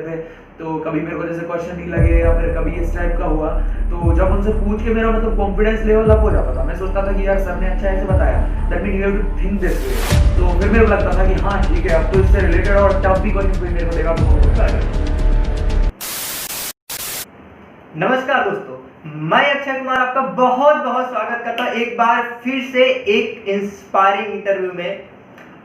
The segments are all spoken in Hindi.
थे, तो कभी मेरे को जैसे क्वेश्चन नहीं लगे या फिर कभी इस टाइप का हुआ, तो जब उनसे पूछ के मेरा मतलब कॉन्फिडेंस लेवल अप हो जाता था। मैं सोचता था कि यार सर ने अच्छा ऐसे बताया, that mean you have to think this way. तो फिर मेरे को लगता था कि हाँ ठीक है, अब तो इससे रिलेटेड और टफ भी क्वेश्चन कोई मेरे को देगा तो ट्राई करेंगे। नमस्कार दोस्तों, मैं अक्षय कुमार आपका बहुत बहुत स्वागत करता हूं एक बार फिर से एक इंस्पायरिंग इंटरव्यू में।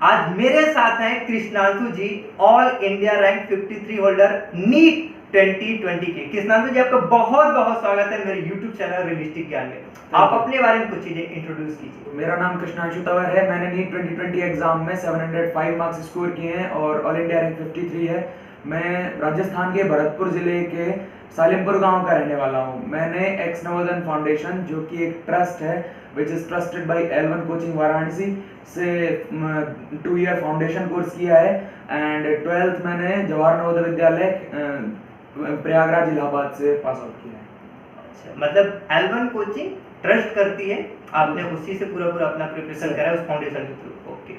आज मेरे साथ हैं Krishnanshu ji, all India rank 53 holder NEET 2020 के। कृष्णांशु जी, आपका बहुत बहुत स्वागत है मेरे यूट्यूब चैनल रियलिस्टिक ज्ञान में। आप अपने बारे में कुछ चीजें इंट्रोड्यूस कीजिए। मेरा नाम कृष्णांशु तंवर है। मैंने नीट 2020 एग्जाम में 705 मार्क्स स्कोर किए हैं और ऑल इंडिया रैंक 53 है। मैं राजस्थान के भरतपुर जिले के सालिमपुर गांव का रहने वाला हूं। मैंने एक्स नवोदय फाउंडेशन, जो कि एक ट्रस्ट है which is trusted bye L1 coaching Varanasi, से 2 ईयर फाउंडेशन कोर्स किया है एंड 12th मैंने जवाहर नवोदय विद्यालय प्रयागराज इलाहाबाद से पास आउट किया है। अच्छा, मतलब L1 कोचिंग ट्रस्ट करती है, आपने उसी से पूरा अपना प्रिपरेशन करा है उस फाउंडेशन के थ्रू। ओके,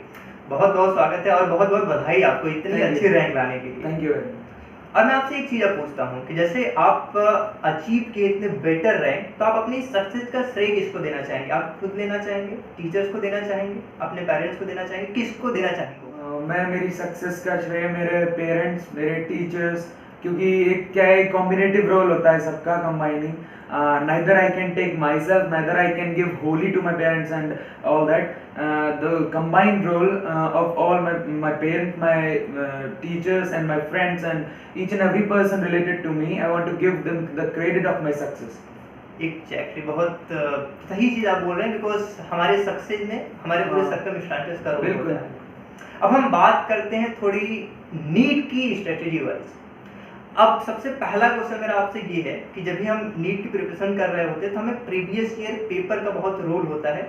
बहुत बहुत स्वागत है और बहुत बहुत बधाई आपको इतनी अच्छी रैंक लाने के लिए। Thank you very much. और मैं आपसे एक चीज पूछता हूँ कि जैसे आप अचीव किए इतने बेटर रैंक, तो आप अपनी सक्सेस का श्रेय किसको देना चाहेंगे? आप खुद लेना चाहेंगे, टीचर्स को देना चाहेंगे, अपने पेरेंट्स को देना चाहेंगे, किसको देना चाहेंगे? मैं मेरी सक्सेस का श्रेय मेरे पेरेंट्स, मेरे टीचर्स, क्योंकि एक क्या है, कॉम्बिनेटिव रोल होता है सबका, combining. neither I can take myself, neither I can give wholly to my parents and all that. The combined role of all my parents, my teachers and my friends and each and every person related to me, I want to give them the credit of my success. Exactly, बहुत सही चीज आप बोल रहे हैं, बिकॉज हमारे सक्सेस में हमारे पूरे सर्कमस्टांसेस का रोल होता है। अब हम बात करते हैं थोड़ी नीट की स्ट्रेटेजी वाइज। अब सबसे पहला क्वेश्चन मेरा आपसे ये है कि जब भी हम नीट की प्रिपरेशन कर रहे होते हैं तो हमें प्रीवियस ईयर पेपर का बहुत रोल होता है।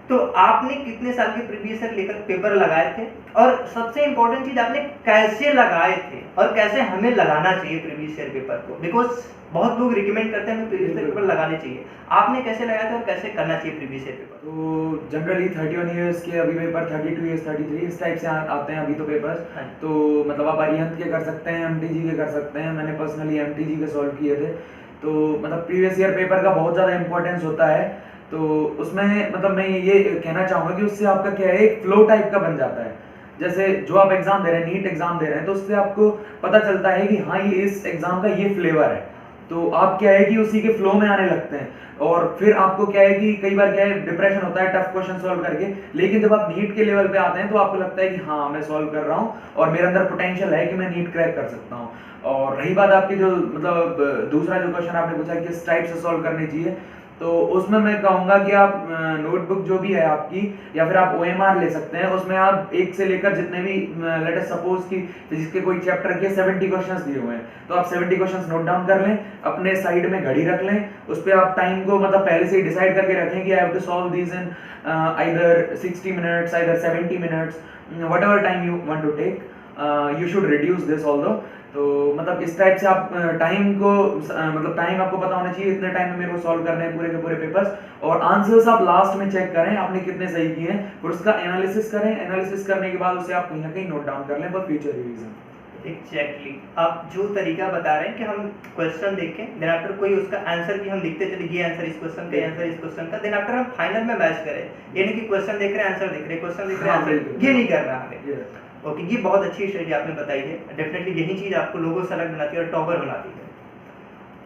तो आपने कितने साल के प्रीवियस ईयर लेकर पेपर लगाए थे, और सबसे इंपॉर्टेंट चीज आपने कैसे लगाए थे और कैसे हमें लगाना चाहिए प्रीवियस ईयर पेपर को? बिकॉज बहुत लोग रिकमेंड करते हैं हमें प्रीवियस ईयर पेपर लगाने चाहिए। आपने कैसे लगाया था और कैसे करना चाहिए प्रीवियस ईयर पेपर? तो जनरली 31 ईयर्स के अभी पेपर, 32 ईयर्स, 33 इस टाइप से आते हैं अभी तो पेपर्स। तो मतलब आप अरिहंत के कर सकते हैं, MTG के कर सकते हैं। मैंने पर्सनली MTG के सॉल्व किए थे। तो मतलब प्रीवियस ईयर पेपर का बहुत ज़्यादा इंपॉर्टेंस होता है। तो उसमें मतलब मैं ये कहना चाहूँगा कि उससे आपका क्या है, एक फ्लो टाइप का बन जाता है। जैसे जो आप एग्जाम दे रहे हैं, नीट एग्जाम दे रहे हैं, तो उससे आपको पता चलता है कि हाँ ये इस एग्जाम का ये फ्लेवर है। तो आप क्या है कि उसी के फ्लो में आने लगते हैं। और फिर आपको क्या है कि कई बार क्या है, डिप्रेशन होता है टफ क्वेश्चन सॉल्व करके, लेकिन जब आप नीट के लेवल पे आते हैं तो आपको लगता है कि हाँ मैं सॉल्व कर रहा हूँ और मेरे अंदर पोटेंशियल है कि मैं नीट क्रैक कर सकता हूँ। और रही बात आपकी जो मतलब दूसरा जो क्वेश्चन आपने पूछा कि किस टाइप से सॉल्व करनी चाहिए, तो उसमें मैं कहूँगा कि आप नोटबुक जो भी है आपकी, या फिर आप OMR ले सकते हैं। उसमें आप 1 से लेकर जितने भी लेट अस सपोज कि जिसके कोई चैप्टर के 70 क्वेश्चंस दिए हुए हैं, तो आप 70 क्वेश्चंस नोट डाउन कर लें, अपने साइड में घड़ी रख लें, उस पर आप टाइम को मतलब पहले से ही डिसाइड करके रखें कि I have to solve these in either 60 minutes, either 70 minutes, whatever time you want to take, you should reduce this although. तो मतलब इस टाइप से आप टाइम को मतलब टाइम आपको पता होना चाहिए, इतने टाइम में मेरे को सॉल्व करने हैं पूरे के पूरे पेपर्स, और आंसर्स आप लास्ट में चेक करें आपने कितने सही किए हैं, फिर उसका एनालिसिस करें। एनालिसिस करने के बाद उसे आप कहीं ना कहीं नोट डाउन कर लें फॉर फ्यूचर रिवीजन। एग्जैक्टली, आप जो तरीका बता रहे हैं कि हम क्वेश्चन देखें, देन आफ्टर कोई उसका आंसर भी हम लिखते चले, ये आंसर इस क्वेश्चन का, आंसर इस क्वेश्चन का, देन आफ्टर हम फाइनल में मैच करें। ये नहीं कि क्वेश्चन देख रहे हैं आंसर देख रहे हैं, क्वेश्चन देख रहे हैं आंसर, ये नहीं करना हमें। ओके, ये बहुत अच्छी स्ट्रेटजी आपने बताई है। डेफिनेटली यही चीज आपको लोगों से अलग बनाती है और टॉपर बनाती है।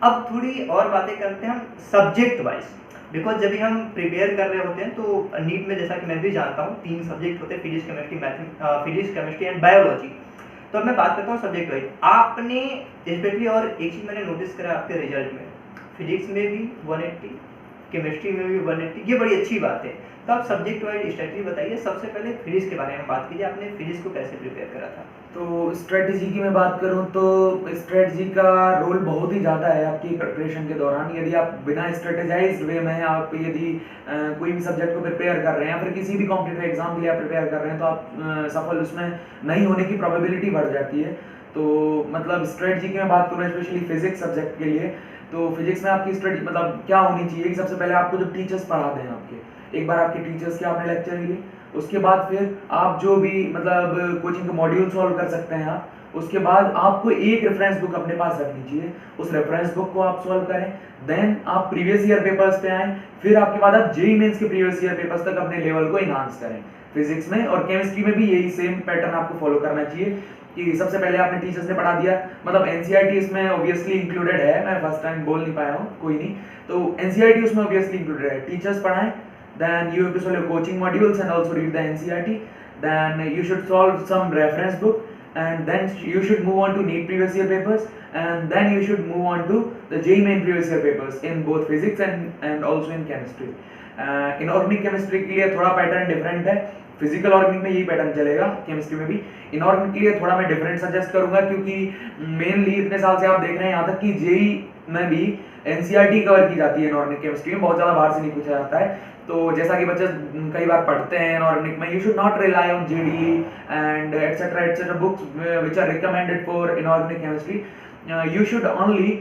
अब थोड़ी और बातें करते हैं हम सब्जेक्ट वाइज, बिकॉज जब भी हम प्रिपेयर कर रहे होते हैं तो नीट में, जैसा कि मैं भी जानता हूँ, 3 सब्जेक्ट होते हैं, फिजिक्स, केमिस्ट्री एंड बायोलॉजी। तो अब मैं बात करता हूँ सब्जेक्ट वाइज। आपने स्पेशली, और एक चीज मैंने नोटिस करा आपके रिजल्ट में, फिजिक्स में भी 180, केमिस्ट्री में भी 180, ये बड़ी अच्छी बात है। तो आप सब्जेक्ट वाइज स्ट्रेटजी बताइए। सबसे पहले फिजिक्स के बारे में बात कीजिए, आपने फिजिक्स को कैसे प्रिपेयर करा था? तो स्ट्रेटजी की मैं बात करूं तो स्ट्रेटजी का रोल बहुत ही ज़्यादा है आपकी प्रिपरेशन के दौरान। यदि आप बिना स्ट्रेटेजाइज्ड वे में आप यदि कोई भी सब्जेक्ट को प्रिपेयर कर रहे हैं या फिर किसी भी कॉम्पिटिटिव एग्जाम के लिए आप प्रिपेयर कर रहे हैं, तो आप सफल उसमें नहीं होने की प्रोबेबिलिटी बढ़ जाती है। तो मतलब स्ट्रेटजी की मैं बात करूँ स्पेशली फिजिक्स सब्जेक्ट के लिए, तो फिजिक्स में आपकी स्ट्रेटजी मतलब क्या होनी चाहिए कि सबसे पहले आपको जो टीचर्स पढ़ा दें आपके, एक बार आपके टीचर्स के आपने लेक्चर लिए, उसके बाद फिर आप जो भी मतलब कोचिंग का मॉड्यूल सॉल्व कर सकते हैं आप, उसके बाद आपको एक रेफरेंस बुक अपने पास रखनी चाहिए, उस रेफरेंस बुक को आप सॉल्व करें, देन आप प्रीवियस ईयर पेपर्स पे आएँ, फिर आपके बाद आप जेईई मेंस के प्रीवियस ईयर पेपर्स तक अपने लेवल को इनहांस करें। फिजिक्स में और केमिस्ट्री में भी यही सेम पैटर्न आपको फॉलो करना चाहिए कि सबसे पहले आपने टीचर्स ने पढ़ा दिया, मतलब एनसीईआरटी इसमें ऑब्वियसली इंक्लूडेड है, मैं फर्स्ट टाइम बोल नहीं पाया हूँ, कोई नहीं, तो एनसीईआरटी उसमें ऑब्वियसली इंक्लूडेड है, teachers पढ़ाएं, then you have to solve your coaching modules and also read the NCERT, then you should solve some reference book, and then you should move on to NEET previous year papers, and then you should move on to the JEE main previous year papers in both physics and also in chemistry. Inorganic chemistry के लिए थोड़ा पैटर्न डिफरेंट है, फिजिकल ऑर्गेनिक में यही पैटर्न चलेगा, केमिस्ट्री में भी। इनऑर्गेनिक के लिए थोड़ा मैं डिफरेंट सजेस्ट करूंगा क्योंकि मेनली इतने साल से आप देख रहे हैं यहाँ तक कि जेईई में भी एनसीईआरटी कवर की जाती है इनऑर्गेनिक केमिस्ट्री में, बहुत ज़्यादा बाहर से नहीं पूछा जाता है। तो जैसा कि बच्चे कई बार पढ़ते हैं इनऑर्गेनिक में, you should not rely on JD Lee and etcetera books which are recommended for inorganic chemistry. You should only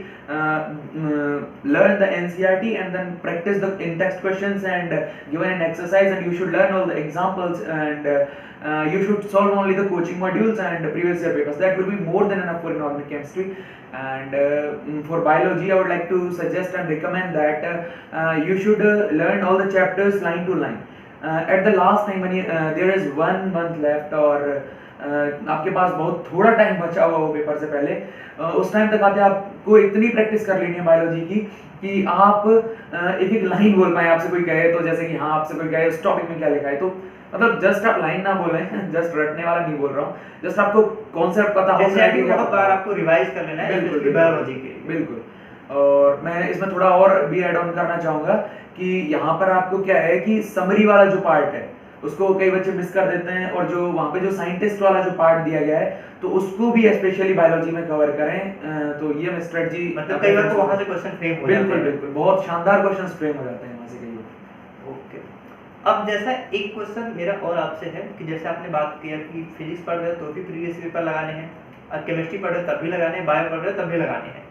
learn the NCERT and then practice the in-text questions and given an exercise, and you should learn all the examples, and you should solve only the coaching modules and previous year papers. That will be more than enough for inorganic chemistry. And for biology, I would like to suggest and recommend that you should learn all the chapters line to line. At the last time when there is 1 month left or आपके पास बहुत थोड़ा टाइम बचा हुआ हो पेपर से पहले, उस टाइम तक आते आपको इतनी प्रैक्टिस कर लेनी है बायोलॉजी की कि आप एक एक लाइन बोल पाए। आपसे कोई कहे तो जैसे कि हाँ, आपसे कोई कहे उस टॉपिक में क्या लिखा है, तो मतलब जस्ट आप लाइन ना बोलें, जस्ट रटने वाला नहीं बोल रहा हूँ, जस्ट आपको कॉन्सेप्ट पता हो जाए कि बहुत बार आपको रिवाइज कर लेना है बायोलॉजी के। बिल्कुल। और मैं इसमें थोड़ा और भी ऐड ऑन करना चाहूँगा कि यहाँ पर आपको क्या है कि समरी वाला जो पार्ट है उसको कई बच्चे मिस कर देते हैं, और जो वहाँ पे जो साइंटिस्ट वाला जो पार्ट दिया गया है तो उसको भी स्पेशली बायोलॉजी में कवर करें। तो ये स्ट्रेटजी, मतलब कई बार तो वहाँ से क्वेश्चन फ्रेम हो जाते हैं। बिल्कुल बिल्कुल, बहुत शानदार क्वेश्चन फ्रेम हो जाते हैं वहाँ से कई बार। ओके, अब जैसा एक क्वेश्चन मेरा और आपसे है कि जैसे आपने बात किया कि फिजिक्स पढ़ रहे हो तो भी प्रीवियस पेपर लगाने हैं, और केमिस्ट्री पढ़ रहे हो तब भी लगाने हैं, बायो पढ़ रहे हो तब भी लगाने हैं।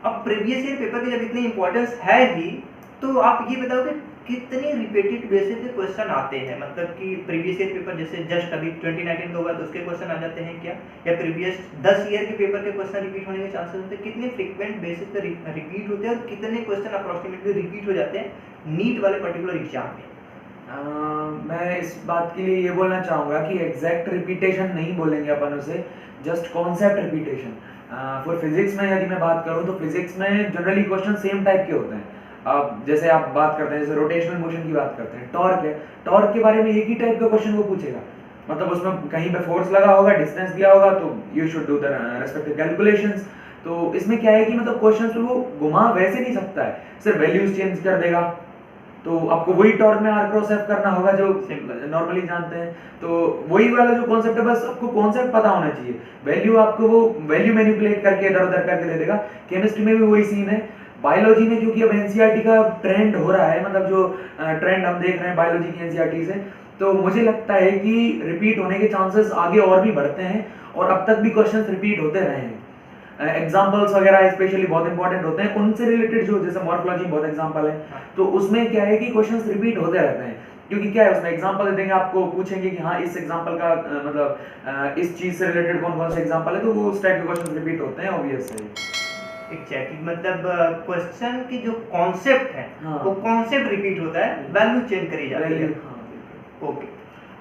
अब प्रीवियस ईयर पेपर की जब इतनी इंपॉर्टेंस है ही, तो आप ये बताओ कि कितने रिपीटेड बेसिस पे क्वेश्चन आते हैं, मतलब कि प्रीवियस ईयर पेपर जैसे जस्ट अभी 2019 का हुआ तो उसके क्वेश्चन आ जाते हैं क्या, या प्रीवियस 10 ईयर के पेपर के क्वेश्चन रिपीट होने के चांसेस होते हैं, कितने फ्रीक्वेंट बेसिस पे रिपीट होते हैं और कितने क्वेश्चन अप्रोक्सीमेटली रिपीट हो जाते हैं नीट वाले पर्टिकुलर एग्जाम में? मैं इस बात के लिए ये बोलना चाहूँगा कि एग्जैक्ट रिपीटेशन नहीं बोलेंगे अपन उसे, just concept repetition. For physics में यदि मैं बात करूँ तो फिजिक्स में जनरली क्वेश्चन सेम टाइप के होते हैं। आप जैसे आप बात करते हैं, जैसे रोटेशनल मोशन की बात करते हैं, टॉर्क है, टॉर्क के बारे में एक ही टाइप का क्वेश्चन वो पूछेगा, मतलब उसमें कहीं पे फोर्स लगा होगा, डिस्टेंस दिया होगा, तो you should do the respective calculations. तो इसमें क्या है कि मतलब क्वेश्चन वो घुमा वैसे नहीं सकता है, सिर्फ वैल्यूज चेंज कर देगा, तो आपको वही टॉर्क में आर क्रॉस एफ करना होगा जो नॉर्मली जानते हैं। तो वही वाला जो कॉन्सेप्ट है, बस आपको कॉन्सेप्ट पता होना चाहिए, वैल्यू आपको वो वैल्यू मैनिपुलेट करके इधर उधर करके दे देगा। केमिस्ट्री में भी वही सीन है। बायोलॉजी में क्योंकि अब एनसीईआरटी का ट्रेंड हो रहा है, मतलब जो ट्रेंड हम देख रहे हैं बायोलॉजी की एनसीईआरटी से, तो मुझे लगता है कि रिपीट होने के चांसेस आगे और भी बढ़ते हैं, और अब तक भी क्वेश्चंस रिपीट होते रहे हैं। एग्जाम्पल्स वगैरह स्पेशली बहुत इंपॉर्टेंट होते हैं, उनसे रिलेटेड जो जैसे मॉर्फोलॉजी बहुत एग्जाम्पल है, तो उसमें क्या है कि क्वेश्चंस रिपीट होते रहते हैं, क्योंकि क्या है उसमें एग्जाम्पल देंगे, आपको पूछेंगे कि हाँ इस एग्जाम्पल का मतलब इस चीज से रिलेटेड कौन कौन से एग्जाम्पल है, तो वो उस टाइप के क्वेश्चन रिपीट होते हैं ऑब्वियस है। एग्जैक्टली, मतलब क्वेश्चन की जो कॉन्सेप्ट है वो कॉन्सेप्ट रिपीट होता है, वैल्यू चेंज करी जाती है। ओके,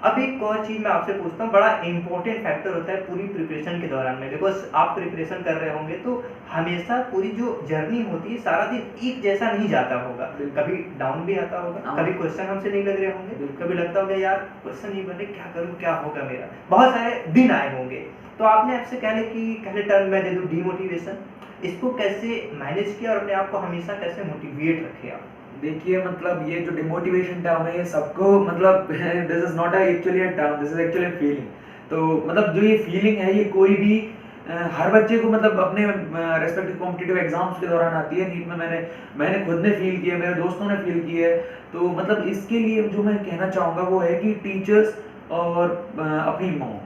अब एक और चीज मैं आपसे पूछता हूँ, बड़ा इंपॉर्टेंट फैक्टर होता है पूरी प्रिपरेशन के दौरान में, बिकॉज आप प्रिपरेशन कर रहे होंगे तो हमेशा पूरी जो जर्नी होती है सारा दिन एक जैसा नहीं जाता होगा, कभी डाउन भी आता होगा, कभी क्वेश्चन हमसे नहीं लग रहे होंगे, कभी लगता होगा यार क्वेश्चन नहीं बने, क्या करूँ, क्या होगा मेरा, बहुत सारे दिन आए होंगे। तो आपने आपसे कहले कि पहले टर्म में दे दूँ डीमोटिवेशन, इसको कैसे मैनेज किया और अपने आप को हमेशा कैसे मोटिवेट रखे आप? देखिए, मतलब ये जो डिमोटिवेशन टर्म है ये सबको मतलब this is not actually a term, this is actually feeling. तो मतलब जो ये फीलिंग है ये कोई भी हर बच्चे को मतलब अपने रेस्पेक्टिव कॉम्पिटिटिव एग्जाम्स के दौरान आती है। नीट में मैंने खुद ने फील किया, मेरे दोस्तों ने फील की है। तो मतलब इसके लिए जो मैं कहना चाहूँगा वो है कि टीचर्स और अपनी मॉम,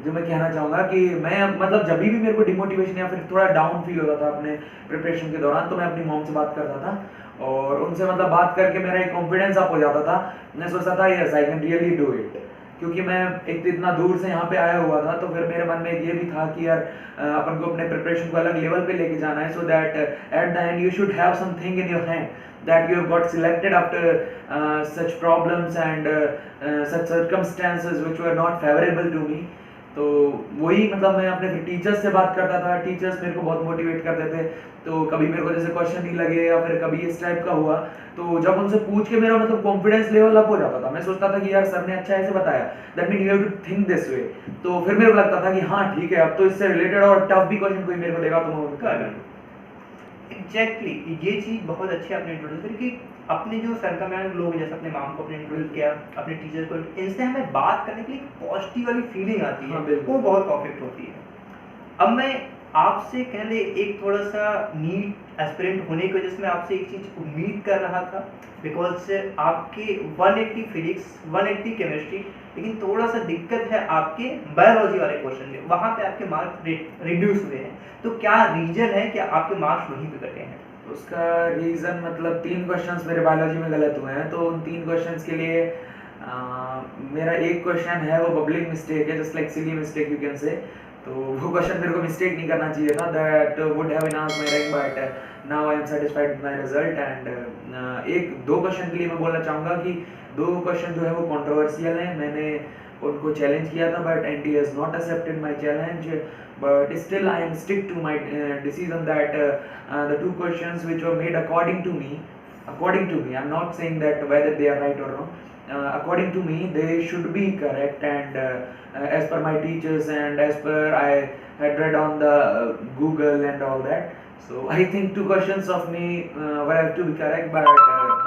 जो मैं कहना चाहूँगा कि मैं मतलब जब भी मेरे को डिमोटिवेशन या फिर थोड़ा डाउन फील होता था अपने प्रिपरेशन के दौरान, तो मैं अपनी मॉम से बात करता था और उनसे मतलब बात करके मेरा एक कॉन्फिडेंस अप हो जाता था। मैं सोचता था yes I can really do it, क्योंकि मैं एक तो इतना दूर से यहाँ पे आया हुआ था, तो फिर मेरे मन में ये भी था कि यार अपन को अपने प्रिपरेशन को अलग लेवल पे लेके जाना है, so that at the end you should have something in your hand that you have got selected after such problems and such circumstances which were not favorable to me। तो वही मतलब मैं अपने टीचर्स से बात करता था, टीचर्स मेरे को बहुत मोटिवेट करते थे। तो कभी मेरे को जैसे क्वेश्चन नहीं लगे या फिर कभी इस टाइप का हुआ, तो जब उनसे पूछ के मेरा मतलब कॉन्फिडेंस लेवल अप हो जाता था। मैं सोचता था कि यार सर ने अच्छा ऐसे बताया, that mean you have to think this way. तो फिर मेरे को लगता था कि हाँ ठीक है, अब तो इससे रिलेटेड और टफ भी क्वेश्चन कोई मेरे को देगा तो मैं उनका एग्जैक्टली ये चीज़ बहुत अच्छी आपने इंट्रोड्यूस करी कि अपने जो सर्कमस्टेंस लोग जैसे अपने माम को अपने इंट्रोड्यूस किया, अपने टीचर को, इनसे हमें बात करने के लिए पॉजिटिव वाली फीलिंग आती है। हाँ, वो बहुत परफेक्ट होती है। अब मैं आपसे पहले एक थोड़ा सा नीट एस्पिरेंट होने की वजह से मैं आपसे एक चीज़ उम्मीद कर रहा था, बिकॉज आपके 180 फिजिक्स 180 केमिस्ट्री, लेकिन थोड़ा सा दिक्कत है आपके बायोलॉजी वाले क्वेश्चन में, वहाँ पे आपके मार्क्स रिड्यूस हुए हैं। तो क्या रीजन है कि आपके मार्क्स वहीं पे घटे हैं? उसका रीज़न मतलब 3 क्वेश्चंस मेरे बायोलॉजी में गलत हुए हैं, तो उन 3 क्वेश्चंस के लिए मेरा एक क्वेश्चन है वो बबलिंग मिस्टेक है, just like silly mistake you can say. तो वो क्वेश्चन मेरे को मिस्टेक नहीं करना चाहिए था, that would have enhanced my rank, but now I am satisfied with my result. And एक 2 क्वेश्चन के लिए मैं बोलना चाहूँगा कि 2 क्वेश्चन जो है वो कंट्रोवर्शियल हैं। मैंने उनको चैलेंज किया था, but NTA has not accepted my challenge, but still I am stick to my decision that the 2 questions which were made according to me, I'm not saying that whether they are right or wrong, according to me they should be correct, and as per my teachers and as per I had read on the Google and all that, so I think 2 questions of me were have to be correct, but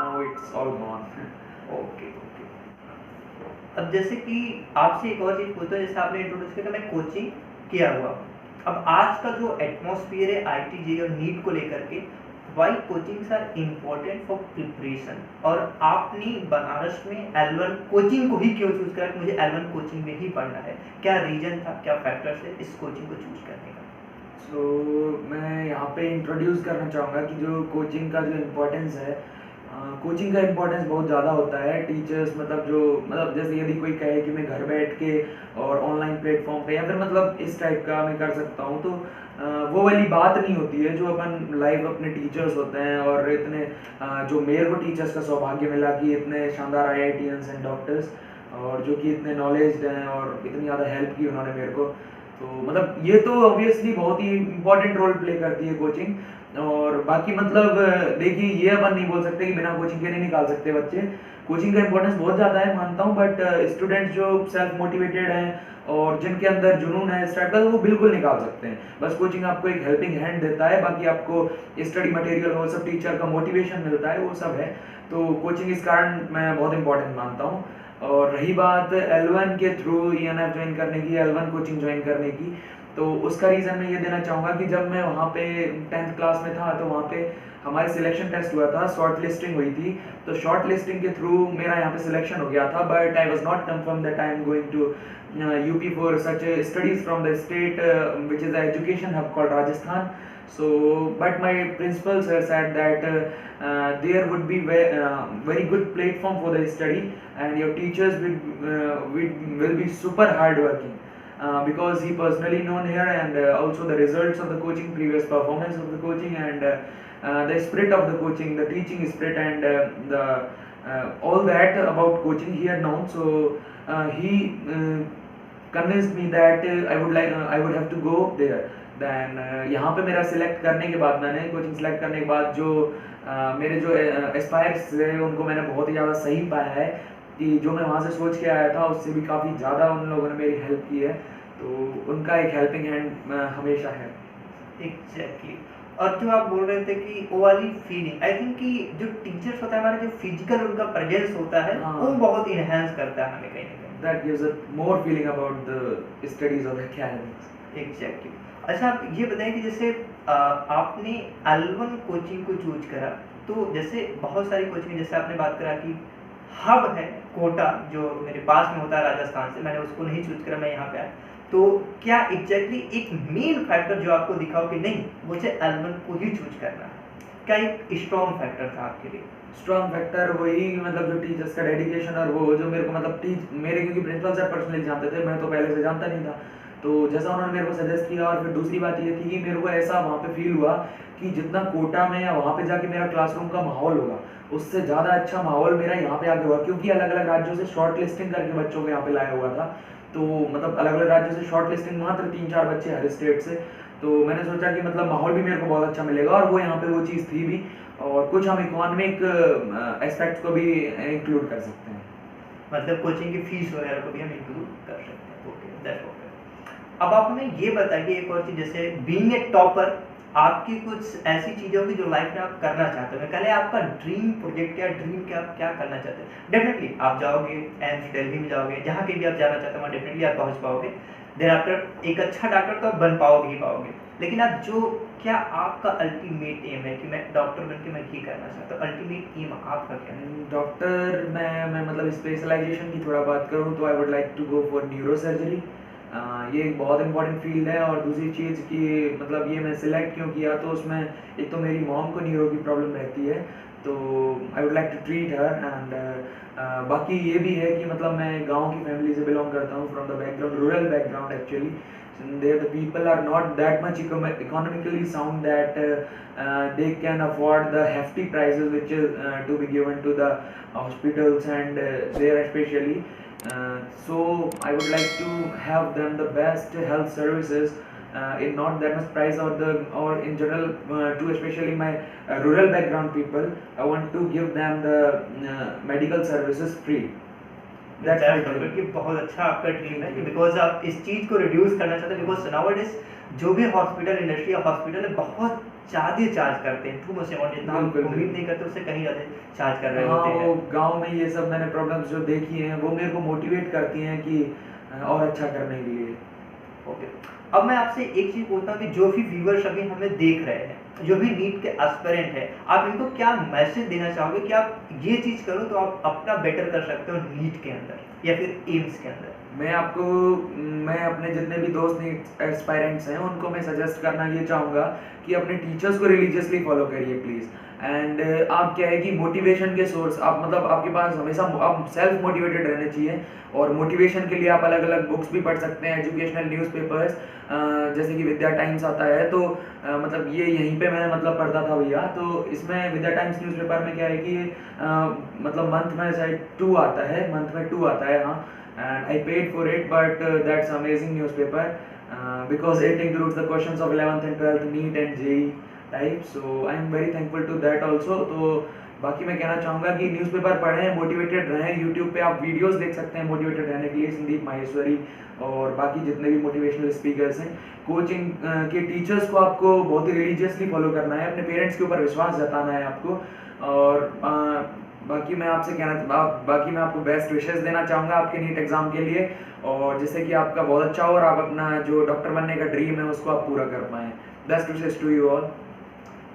now it's all gone। Okay okay. अब जैसे कि आपसे एक और चीज़ पूछता हूँ, जैसे आपने इंट्रोड्यूस किया मैं कोचिंग किया हुआ। अब आज का जो एटमॉस्फेयर है आईटीजे और नीट को लेकर के, why coachings are important for preparation, और आपने बनारस में L1 कोचिंग को ही क्यों चूज करा कि मुझे L1 कोचिंग में ही पढ़ना है? क्या रीजन था, क्या फैक्टर्स है इस कोचिंग को चूज करने का? मैं यहाँ पे इंट्रोड्यूस करना चाहूँगा कि जो कोचिंग का जो इम्पोर्टेंस है, कोचिंग का इम्पोर्टेंस बहुत ज़्यादा होता है। टीचर्स मतलब जो मतलब जैसे यदि कोई कहे कि मैं घर बैठ के और ऑनलाइन प्लेटफॉर्म पे या फिर मतलब इस टाइप का मैं कर सकता हूँ, तो वो वाली बात नहीं होती है जो अपन लाइव अपने टीचर्स होते हैं। और इतने जो मेरे को टीचर्स का सौभाग्य मिला कि इतने शानदार आईआईटीएंस एंड डॉक्टर्स, और जो कि इतने नॉलेज्ड हैं और इतनी ज़्यादा हेल्प की उन्होंने मेरे को, तो मतलब ये तो ऑब्वियसली बहुत ही इंपॉर्टेंट रोल प्ले करती है कोचिंग। और बाकी मतलब देखिए ये अपन नहीं बोल सकते कि बिना कोचिंग के नहीं निकाल सकते बच्चे। कोचिंग का इंपॉर्टेंस बहुत ज़्यादा है मानता हूँ, बट स्टूडेंट्स जो सेल्फ मोटिवेटेड हैं और जिनके अंदर जुनून है इस टाइप का, वो बिल्कुल निकाल सकते हैं। बस कोचिंग आपको एक हेल्पिंग हैंड देता है, बाकी आपको स्टडी मटेरियल वो सब टीचर का मोटिवेशन मिलता है, वो सब है। तो कोचिंग इस कारण मैं बहुत इंपॉर्टेंट मानता हूँ। और रही बात L1 के थ्रू ENF ज्वाइन करने की, L1 कोचिंग ज्वाइन करने की, तो उसका रीज़न मैं ये देना चाहूँगा कि जब मैं वहाँ पे 10th क्लास में था, तो वहाँ पे हमारे सिलेक्शन टेस्ट हुआ था, शॉर्ट लिस्टिंग हुई थी। तो शॉर्ट लिस्टिंग के थ्रू मेरा यहाँ पे सिलेक्शन हो गया था, but I was not confirm that I am going to UP for such studies from the state which is the education hub called Rajasthan। So, but my principal sir said that there would be very good platform for the study, and your teachers will be super hard working, because he personally known here, and also the results of the coaching, previous performance of the coaching, and the spirit of the coaching, the teaching spirit, and all that about coaching he had known. So he convinced me that I would have to go there। Then यहाँ पे मेरा सिलेक्ट करने के बाद, मैंने कोचिंग सिलेक्ट करने के बाद जो मेरे जो एस्पायर्स थे उनको मैंने बहुत ही ज़्यादा सही पाया है कि जो मैं वहाँ से सोच के आया था उससे भी काफ़ी ज़्यादा उन लोगों ने मेरी हेल्प की है। तो उनका एक हेल्पिंग हैंड हमेशा है। एग्जैक्टली। और जो आप बोल रहे थे कि वो वाली फीलिंग, आई थिंक कि जो टीचर्स होता है हमारा, जो फिजिकल उनका प्रेजेंस होता है, वो बहुत इनहेंस करता है हमें कहीं ना कहीं। That gives a more feeling about the studies of academics. Exactly. अच्छा, आप ये बताएं कि जैसे आपने L1 कोचिंग को चूज करा, तो जैसे बहुत सारी कोचिंग, जैसे आपने बात करा कि हब है कोटा जो मेरे पास में होता है राजस्थान से, मैंने उसको नहीं चूज करा, मैं यहाँ पे आया। तो क्या एग्जैक्टली एक मेन फैक्टर जो आपको दिखाओ कि नहीं मुझे L1 को ही चूज करना है? क्या एक स्ट्रॉन्ग फैक्टर था आपके लिए? स्ट्रॉन्ग फैक्टर वही मतलब जो टीचर्स का डेडिकेशन और वो जो मेरे को मतलब मेरे क्योंकि प्रिंसिपल सर पर्सनली जानते थे, मैं तो पहले से जानता नहीं था। तो जैसा उन्होंने मेरे को सजेस्ट किया, और फिर दूसरी बात ये थी कि मेरे को ऐसा वहाँ पे फील हुआ कि जितना कोटा में या वहाँ पे जाके मेरा क्लासरूम का माहौल होगा, उससे ज़्यादा अच्छा माहौल मेरा यहाँ पे आके हुआ, क्योंकि अलग अलग राज्यों से शॉर्ट लिस्टिंग करके बच्चों को यहाँ पे लाया हुआ था। तो मतलब अलग अलग राज्यों से शॉर्ट लिस्टिंग मात्र 3-4 बच्चे हर स्टेट से। तो मैंने सोचा कि मतलब माहौल भी मेरे को बहुत अच्छा मिलेगा, और वो यहाँ पे वो चीज़ थी भी, और कुछ हम इकोनॉमिक एस्पेक्ट्स को भी इंक्लूड कर सकते हैं। मतलब कोचिंग की फीस वगैरह को भी हम इंक्लूड कर सकते हैं। Okay, that's okay. अब आप हमें ये बताइए एक और चीज़, जैसे बीइंग ए टॉपर आपकी कुछ ऐसी चीज़ें होगी जो लाइफ में आप करना चाहते हो। पहले आपका ड्रीम प्रोजेक्ट क्या, ड्रीम क्या, आप क्या करना चाहते हैं? डेफिनेटली आप जाओगे एम्स दिल्ली में जाओगे, जहाँ कहीं भी आप जाना चाहते हो वहाँ डेफिनेटली आप पहुँच पाओगे। देन आफ्टर एक अच्छा डॉक्टर तो आप बन पाओगे ही पाओगे, लेकिन आप जो क्या आपका अल्टीमेट एम है कि मैं डॉक्टर बन के मैं ये करना चाहता हूँ, अल्टीमेट एम आपका क्या है? डॉक्टर मैं मतलब स्पेशलाइजेशन की थोड़ा बात करूँ तो I would like to go for neuro surgery. ये एक बहुत इंपॉर्टेंट फील्ड है। और दूसरी चीज़ कि मतलब ये मैं सिलेक्ट क्यों किया, तो उसमें एक तो मेरी मॉम को न्यूरो की प्रॉब्लम रहती है, तो I would like to treat her. And बाकी ये भी है कि मतलब मैं गांव की फैमिली से बिलोंग करता हूँ, from the background rural background actually. There the people are not that much economically sound that they can afford the hefty prices which is to be given to the hospitals and there especially. So I would like to have them the best health services in not that much price, or in general to especially my rural background people. I want to give them the medical services free. That's my dream. कि बहुत अच्छा आपका ड्रीम है कि बिकॉज आप इस चीज़ को रिड्यूस करना चाहते हैं। बिकॉज नाउअडेज जो भी हॉस्पिटल इंडस्ट्री या हॉस्पिटल है बहुत ज़्यादा चार्ज करते हैं, टू मच अमाउंट, जितना हम बिल्कुल, उम्मीद नहीं करते उससे कहीं ज़्यादा चार्ज कर रहे हाँ, होते वो हैं। गांव में ये सब मैंने प्रॉब्लम्स जो देखी हैं वो मेरे को मोटिवेट करती हैं कि और अच्छा करने के लिए। ओके, अब मैं आपसे एक चीज़ पूछता हूँ कि जो भी व्यूअर्स अभी हमें देख रहे हैं, जो भी नीट के एस्पिरेंट है, आप इनको क्या मैसेज देना चाहोगे कि आप ये चीज़ करो तो आप अपना बेटर कर सकते हो नीट के अंदर या फिर एम्स के अंदर? मैं अपने जितने भी दोस्त नीट एस्पायरेंट्स हैं उनको मैं सजेस्ट करना ये चाहूँगा कि अपने टीचर्स को रिलीजियसली फॉलो करिए प्लीज़। एंड आप क्या है कि मोटिवेशन के सोर्स आप मतलब आपके पास हमेशा आप सेल्फ मोटिवेटेड रहने चाहिए, और मोटिवेशन के लिए आप अलग अलग बुक्स भी पढ़ सकते हैं, एजुकेशनल न्यूज़पेपर्स जैसे कि विद्या टाइम्स आता है, तो मतलब ये यहीं पे मैं मतलब पढ़ता था भैया। तो इसमें विद्या टाइम्स न्यूज़पेपर में क्या है कि मतलब मंथ में शायद 2 आता है, मंथ में 2 आता है, हाँ। And I paid for it, but that's amazing newspaper because it includes the questions of 11th and 12th NEET and JEE type, so I am very thankful to that also. तो बाकी मैं कहना चाहूँगा कि न्यूज़पेपर पढ़ें, मोटिवेटेड रहें। यूट्यूब पे आप वीडियोस देख सकते हैं मोटिवेटेड रहने के लिए, संदीप माहेश्वरी और बाकी जितने भी मोटिवेशनल स्पीकर्स हैं। कोचिंग के टीचर्स को आपको बहुत ही रिलीजियसली फॉलो करना है, अपने पेरेंट्स के ऊपर विश्वास जताना है आपको। और बाकी मैं आपको बेस्ट विशेस देना चाहूँगा आपके नीट एग्ज़ाम के लिए, और जिससे कि आपका बहुत अच्छा हो और आप अपना जो डॉक्टर बनने का ड्रीम है उसको आप पूरा कर पाएँ। Best wishes to you all.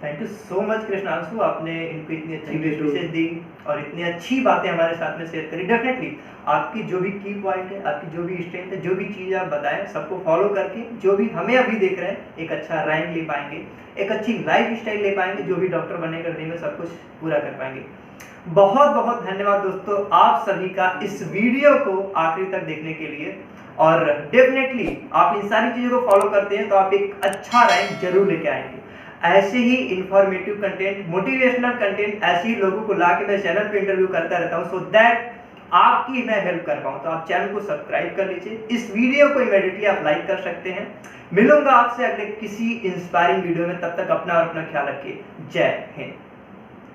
Thank you so much Krishnanshu, आपने इनको इतनी अच्छी Thank you too. विशेष दी और इतनी अच्छी बातें हमारे साथ में शेयर करी। डेफिनेटली आपकी जो भी की पॉइंट है, आपकी जो भी स्ट्रेंथ है, जो भी चीज़ आप बताएं, सबको फॉलो करके जो भी हमें अभी देख रहे हैं एक अच्छा रैंक ले पाएंगे, एक अच्छी लाइफ स्टाइल ले पाएंगे, जो भी डॉक्टर बनने का ड्रीम है सब कुछ पूरा कर पाएंगे। बहुत बहुत धन्यवाद दोस्तों आप सभी का इस वीडियो को आखिरी तक देखने के लिए। और डेफिनेटली आप इन सारी चीज़ों को फॉलो करते हैं तो आप एक अच्छा रैंक जरूर लेके आएंगे। ऐसे ही इंफॉर्मेटिव कंटेंट, मोटिवेशनल कंटेंट, ऐसे ही लोगों को ला के मैं चैनल पे इंटरव्यू करता रहता हूँ, सो दैट आपकी मैं हेल्प कर पाऊँ। तो आप चैनल को सब्सक्राइब कर लीजिए, इस वीडियो को इमीडिएटली आप लाइक कर सकते हैं। मिलूंगा आपसे अगले किसी इंस्पायरिंग वीडियो में, तब तक अपना और अपना ख्याल रखिए। जय हिंद।